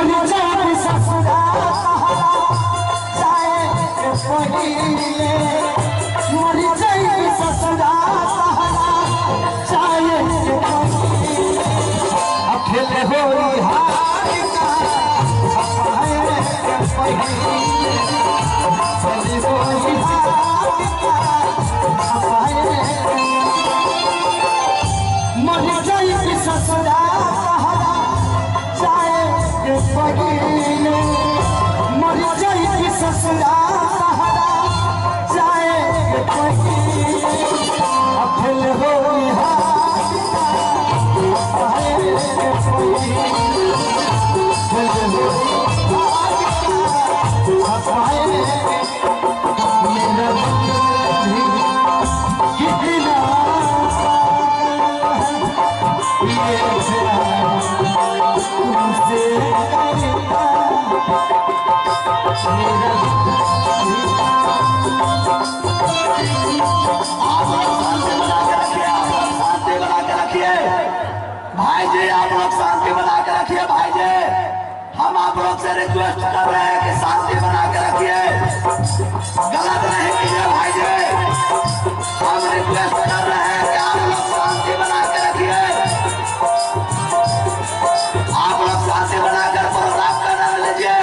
मर जाए ससुरा जाए पहिले मर जाए ससुरा जाए अकेले होई हार का पहिले चली होई हार का मर जाए ससुरा जाए पहिले मर जाए ससुरा जाए पहिले अकेले होई हार भाई जी आप लोग शांति बना के रखिए। भाई जी हम आप लोग से रिक्वेस्ट कर रहे हैं कि शांति बना के रखिए, गलत नहीं कीजिए। भाई जी हम रिक्वेस्ट कर रहे हैं कि आप लोग शांति बना के रखिए। आप लोग शांति बनाकर प्रोग्राम का नाम लीजिए।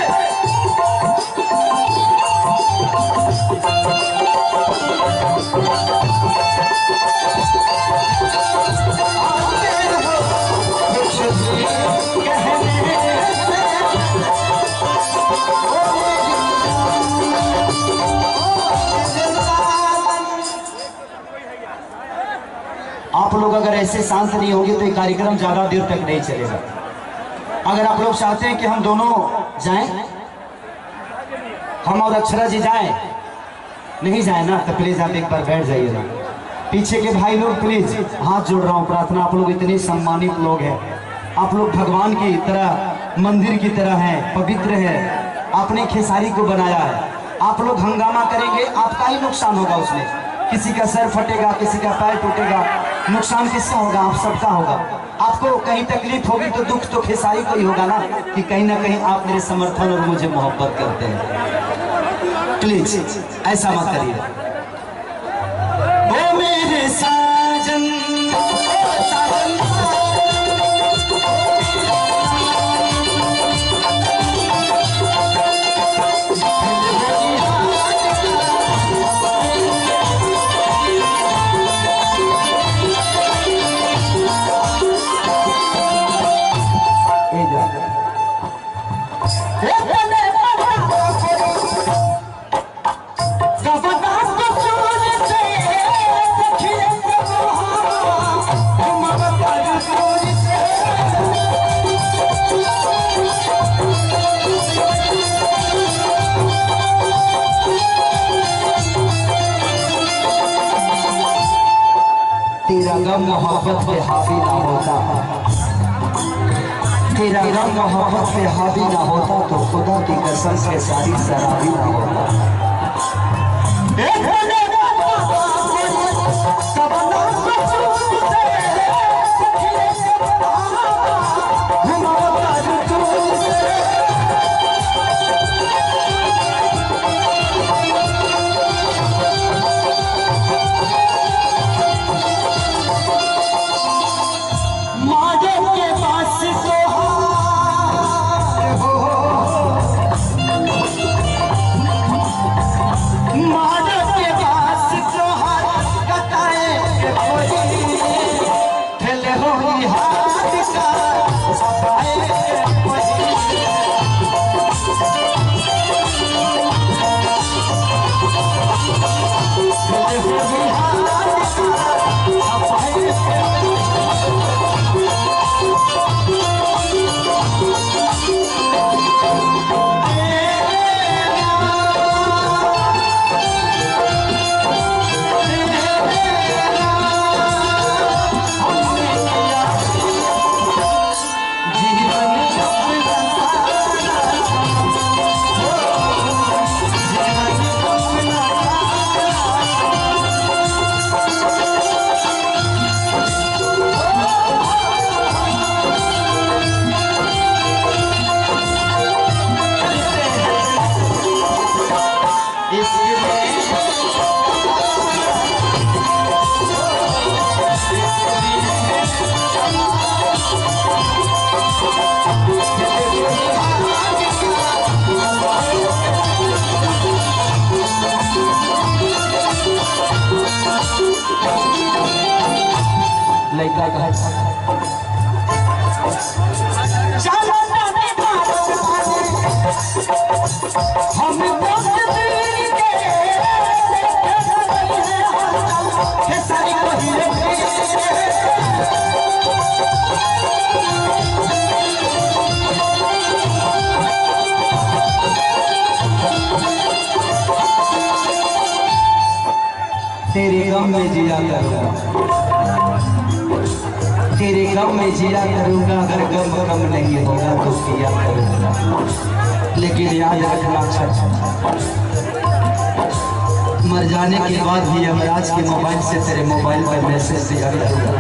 आप लोग अगर ऐसे शांत नहीं होंगे तो ये कार्यक्रम ज्यादा देर तक नहीं चलेगा। अगर आप लोग चाहते हैं कि हम दोनों जाएं, हम और अक्षरा जी जाएं, नहीं जाए ना तो प्लीज आप एक बार बैठ जाइएगा। पीछे के भाई लोग प्लीज हाथ जोड़ रहा हूँ, प्रार्थना। आप लोग इतने सम्मानित लोग हैं, आप लोग भगवान की तरह, मंदिर की तरह हैं, पवित्र है। आपने खेसारी को बनाया है, आप लोग हंगामा करेंगे, आपका ही नुकसान होगा उसमें। किसी का सर फटेगा, किसी का पैर टूटेगा, नुकसान किसका होगा? आप सबका होगा। आपको कहीं तकलीफ होगी तो दुख तो खेसारी को ही होगा ना, कि कहीं ना कहीं आप मेरे समर्थन और मुझे मोहब्बत करते हैं। प्लीज ऐसा मत करिए। ओ मेरे साजन तेरा गम मोहब्बत पे हावी ना होता, तेरा गम मोहब्बत पे हावी ना होता तो खुदा की कसम से सारी शराबी ना होता। का कहा हम तेरे गम में जिया करूंगा, तेरे गम में जिया करूंगा, अगर गम कम नहीं होगा तो किया करूंगा। लेकिन याद रखना मर जाने के बाद भी यमराज के मोबाइल से तेरे मोबाइल पर मैसेज दिया करूंगा।